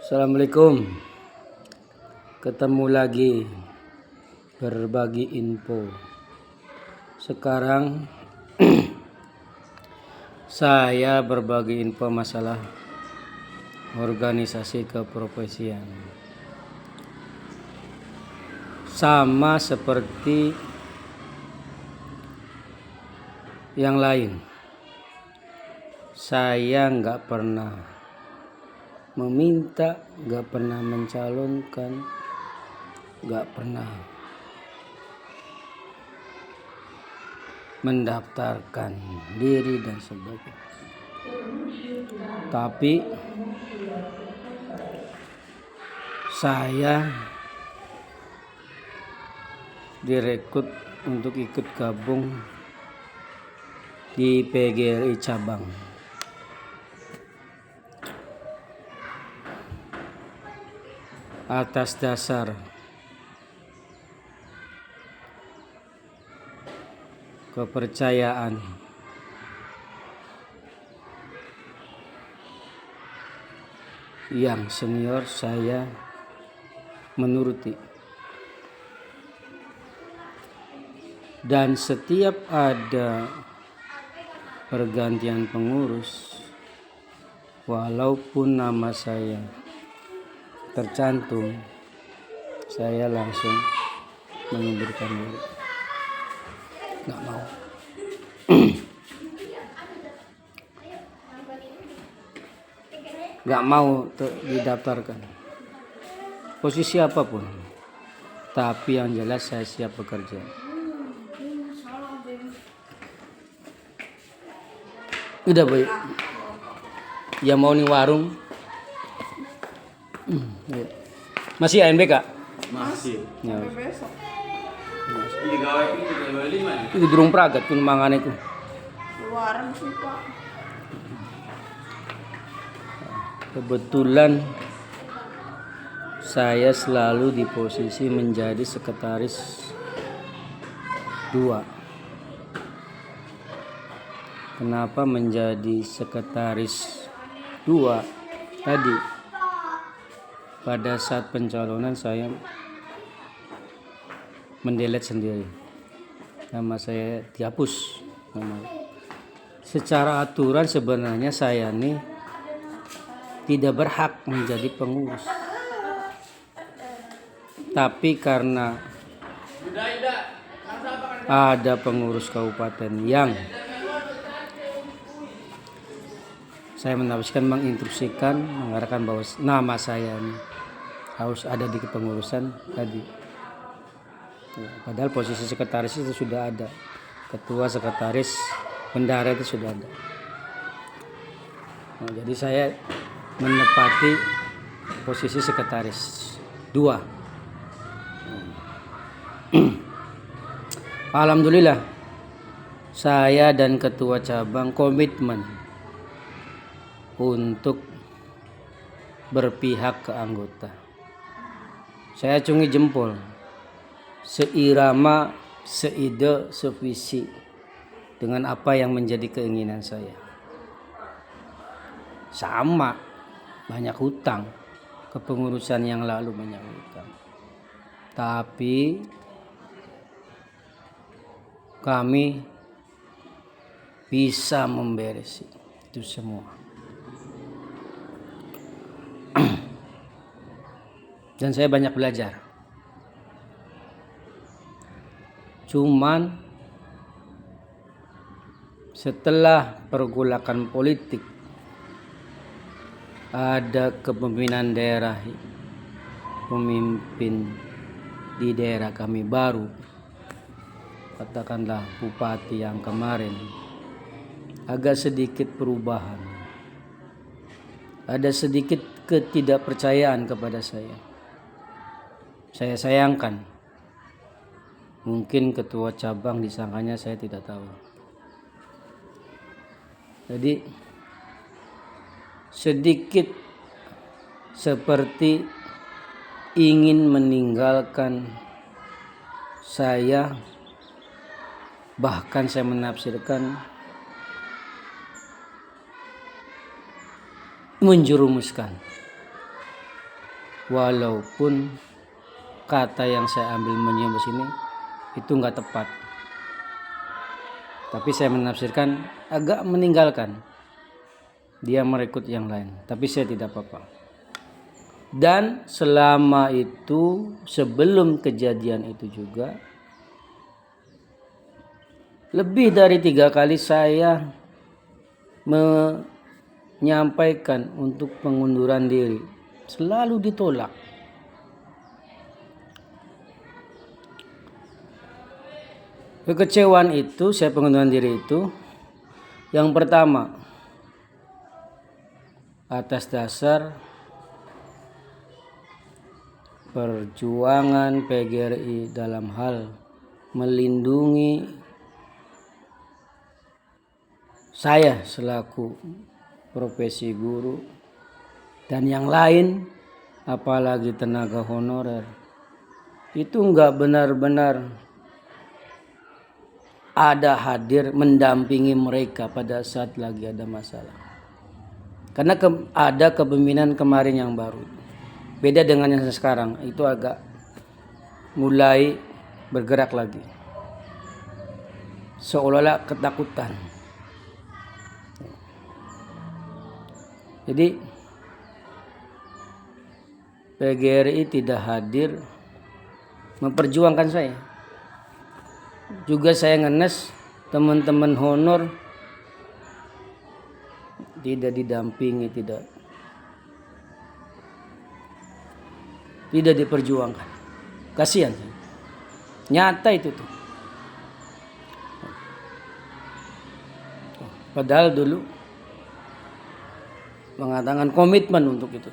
Assalamualaikum. Ketemu lagi berbagi info. Sekarang saya berbagi info masalah organisasi keprofesian. Sama seperti yang lain, saya nggak pernah meminta, nggak pernah mencalonkan, nggak pernah mendaftarkan diri dan sebagainya. Tapi saya direkrut untuk ikut gabung di PGRI cabang. Atas dasar kepercayaan yang senior, saya menuruti. Dan setiap ada pergantian pengurus, walaupun nama saya tercantum, saya langsung mengundurkan diri. Nggak mau. Nggak mau didaftarkan. Posisi apapun. Tapi yang jelas saya siap bekerja. Udah baik. Yang mau nih warung. Masih ANBK? Masih. Ya. Sampai besok. Ini gawe lima nih. Itu durung pragat pun mangan itu. Luaran sih Pak. Kebetulan saya selalu di posisi menjadi sekretaris 2. Kenapa menjadi sekretaris 2? Tadi pada saat pencalonan saya mendelete sendiri, nama saya dihapus. Secara aturan sebenarnya saya nih tidak berhak menjadi pengurus, tapi karena ada pengurus kabupaten yang saya menafsirkan, menginstruksikan, mengarahkan bahwa nama saya nih harus ada di kepengurusan tadi. Padahal posisi sekretaris itu sudah ada, ketua, sekretaris, bendahara itu sudah ada. Nah, jadi saya menepati posisi sekretaris 2. Alhamdulillah saya dan ketua cabang komitmen untuk berpihak ke anggota. Saya acungi jempol, seirama, seide, sevisi dengan apa yang menjadi keinginan saya. Sama, banyak hutang, kepengurusan yang lalu banyak hutang. Tapi kami bisa memberesi itu semua. Dan saya banyak belajar. Cuman setelah pergolakan politik, ada kepemimpinan daerah, pemimpin di daerah kami baru, katakanlah bupati yang kemarin, agak sedikit perubahan, ada sedikit ketidakpercayaan kepada saya. Saya sayangkan. Mungkin ketua cabang disangkanya saya tidak tahu. Jadi sedikit seperti ingin meninggalkan saya, bahkan saya menafsirkan menjerumuskan walaupun kata yang saya ambil menyembah ini itu nggak tepat, tapi saya menafsirkan agak meninggalkan, dia merekrut yang lain, tapi saya tidak apa-apa. Dan selama itu, sebelum kejadian itu juga, lebih dari 3 kali saya menyampaikan untuk pengunduran diri, selalu ditolak. Kekecewaan itu, saya pengunduran diri itu, yang pertama atas dasar perjuangan PGRI dalam hal melindungi saya selaku profesi guru dan yang lain, apalagi tenaga honorer, itu enggak benar-benar ada hadir mendampingi mereka pada saat lagi ada masalah. Karena ada kepemimpinan kemarin yang baru, beda dengan yang sekarang, itu agak mulai bergerak lagi, seolah-olah ketakutan. Jadi PGRI tidak hadir memperjuangkan saya. Juga saya ngenes teman-teman honor tidak didampingi, tidak diperjuangkan. Kasihan. Nyata itu tuh. Padahal dulu mengatakan komitmen untuk itu.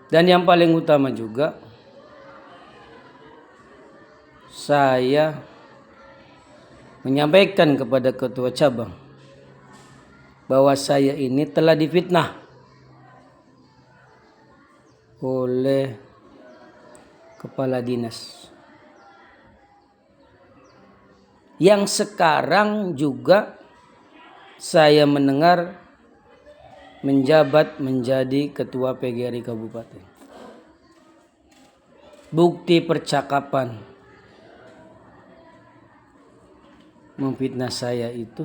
Dan yang paling utama juga, saya menyampaikan kepada ketua cabang bahwa saya ini telah difitnah oleh kepala dinas yang sekarang juga saya mendengar menjabat menjadi ketua PGRI Kabupaten. Bukti percakapan memfitnah saya itu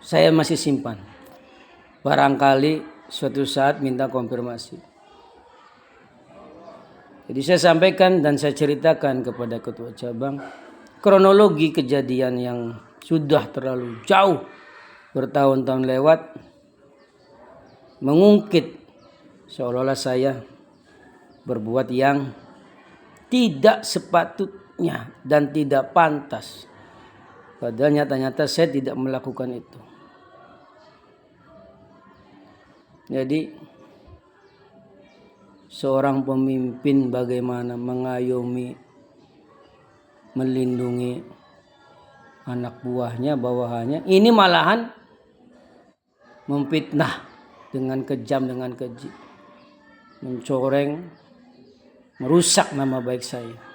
saya masih simpan. Barangkali suatu saat minta konfirmasi. Jadi saya sampaikan dan saya ceritakan kepada ketua cabang kronologi kejadian yang sudah terlalu jauh, bertahun-tahun lewat, mengungkit seolah-olah saya berbuat yang tidak sepatutnya dan tidak pantas. Padahal nyata-nyata saya tidak melakukan itu. Jadi seorang pemimpin bagaimana mengayomi, melindungi anak buahnya, bawahannya, ini malahan memfitnah dengan kejam, dengan keji, mencoreng, merusak nama baik saya.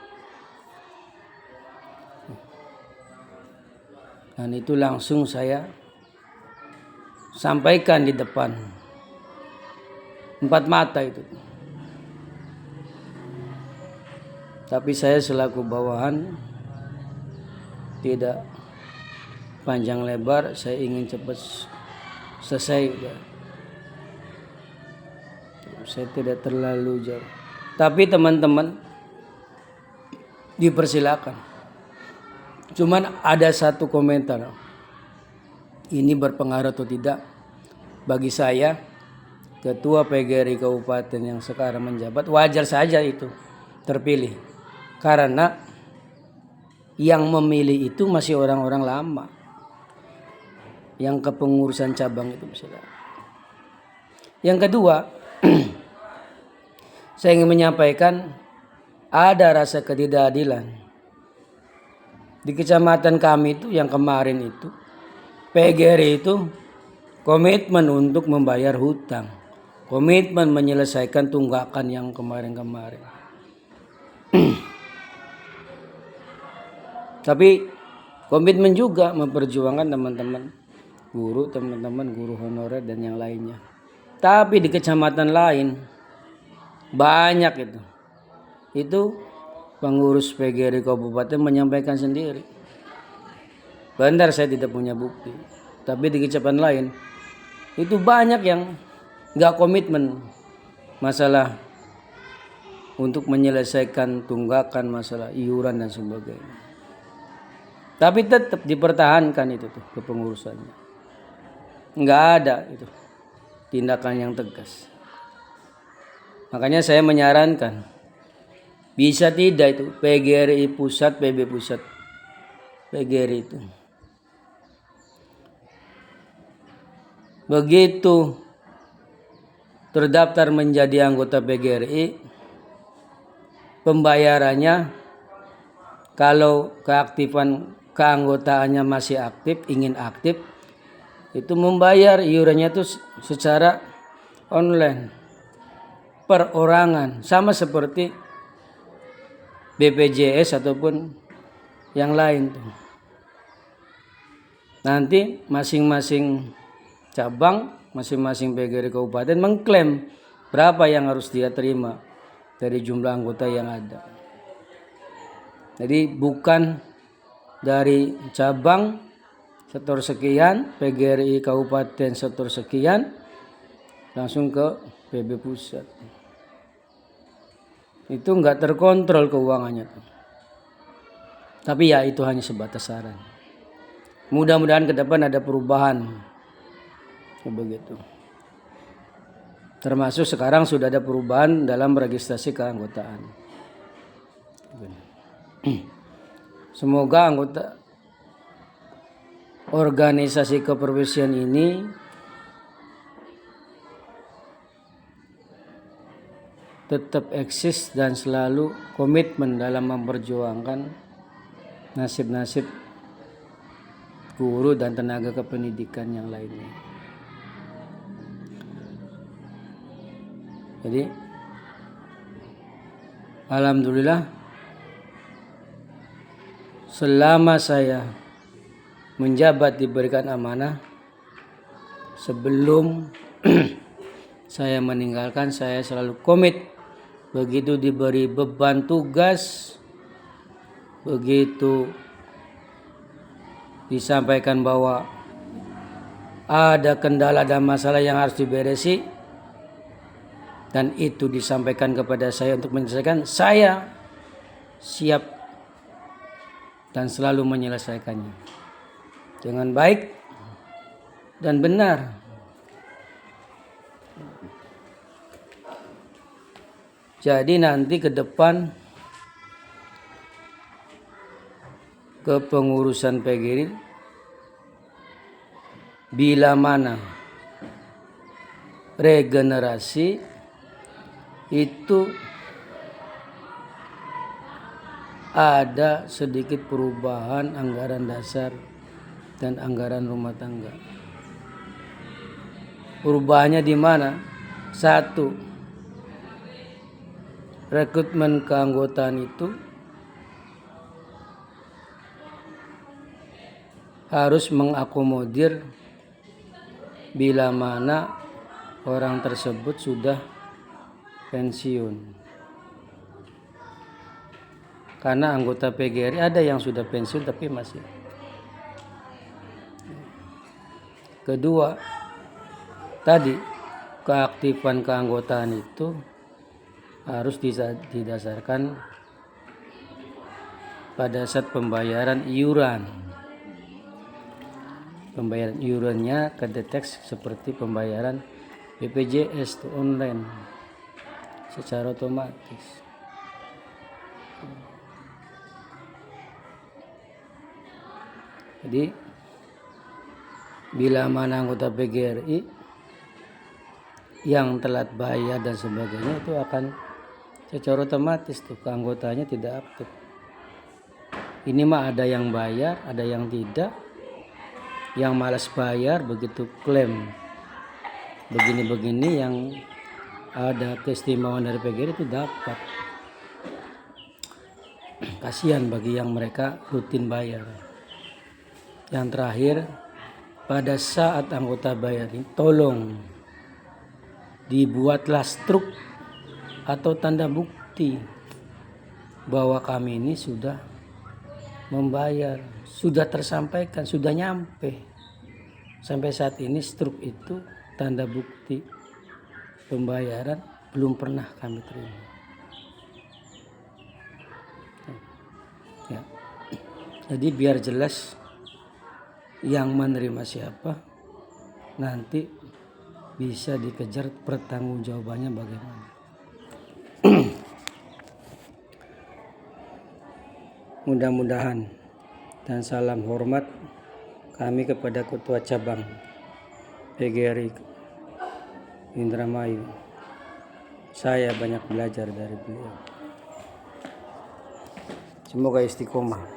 Dan itu langsung saya sampaikan di depan 4 mata itu. Tapi saya selaku bawahan tidak panjang lebar, saya ingin cepat selesai. Saya tidak terlalu jauh. Tapi teman-teman dipersilakan. Cuman ada satu komentar, ini berpengaruh atau tidak bagi saya, ketua PGRI Kabupaten yang sekarang menjabat, wajar saja itu terpilih. Karena yang memilih itu masih orang-orang lama, yang kepengurusan cabang itu misalnya. Yang kedua, saya ingin menyampaikan ada rasa ketidakadilan di kecamatan kami itu yang kemarin itu. PGRI itu komitmen untuk membayar hutang, komitmen menyelesaikan tunggakan yang kemarin-kemarin. Tapi komitmen juga memperjuangkan teman-teman guru honorer dan yang lainnya. Tapi di kecamatan lain banyak itu. Itu pengurus PGRI kabupaten menyampaikan sendiri. Benar saya tidak punya bukti. Tapi di kecamatan lain itu banyak yang nggak komitmen masalah untuk menyelesaikan tunggakan masalah iuran dan sebagainya. Tapi tetap dipertahankan itu tuh kepengurusannya. Nggak ada itu tindakan yang tegas. Makanya saya menyarankan bisa tidak itu PGRI pusat, PB pusat, PGRI itu begitu terdaftar menjadi anggota PGRI, pembayarannya kalau keaktifan keanggotaannya masih aktif, ingin aktif, itu membayar iurannya itu secara online, perorangan, sama seperti BPJS ataupun yang lain tuh. Nanti masing-masing cabang, masing-masing PGRI kabupaten mengklaim berapa yang harus dia terima dari jumlah anggota yang ada. Jadi bukan dari cabang setor sekian, PGRI kabupaten setor sekian, langsung ke PB pusat. Itu enggak terkontrol keuangannya tuh. Tapi ya itu hanya sebatas saran. Mudah-mudahan ke depan ada perubahan. Begitu. Termasuk sekarang sudah ada perubahan dalam registrasi keanggotaan. Semoga anggota organisasi keprofesian ini tetap eksis dan selalu komitmen dalam memperjuangkan nasib-nasib guru dan tenaga kependidikan yang lainnya. Jadi alhamdulillah selama saya menjabat diberikan amanah, sebelum saya meninggalkan saya selalu komit. Begitu diberi beban tugas, begitu disampaikan bahwa ada kendala dan masalah yang harus diberesi, dan itu disampaikan kepada saya untuk menyelesaikan, saya siap dan selalu menyelesaikannya dengan baik dan benar. Jadi nanti ke depan kepengurusan PGRI bila mana regenerasi itu ada sedikit perubahan anggaran dasar dan anggaran rumah tangga. Perubahannya di mana? Satu, rekrutmen keanggotaan itu harus mengakomodir bila mana orang tersebut sudah pensiun. Karena anggota PGRI ada yang sudah pensiun tapi masih. Kedua, tadi keaktifan keanggotaan itu harus didasarkan pada saat pembayaran iuran. Pembayaran iurannya kedeteksi seperti pembayaran BPJS itu online secara otomatis. Jadi bila mana anggota PGRI yang telat bayar dan sebagainya itu akan secara otomatis tuh keanggotaannya tidak aktif. Ini mah ada yang bayar, ada yang tidak. Yang malas bayar begitu klaim begini-begini, yang ada keistimewaan dari PGRI itu dapat. Kasihan bagi yang mereka rutin bayar. Yang terakhir, pada saat anggota bayar ini tolong dibuatlah struk atau tanda bukti bahwa kami ini sudah membayar, sudah tersampaikan, sudah nyampe. Sampai saat ini struk itu tanda bukti pembayaran belum pernah kami terima. Ya. Jadi biar jelas yang menerima siapa, nanti bisa dikejar pertanggungjawabannya bagaimana. Mudah-mudahan, dan salam hormat kami kepada Ketua Cabang PGRI Indramayu. Saya banyak belajar dari beliau. Semoga istiqomah.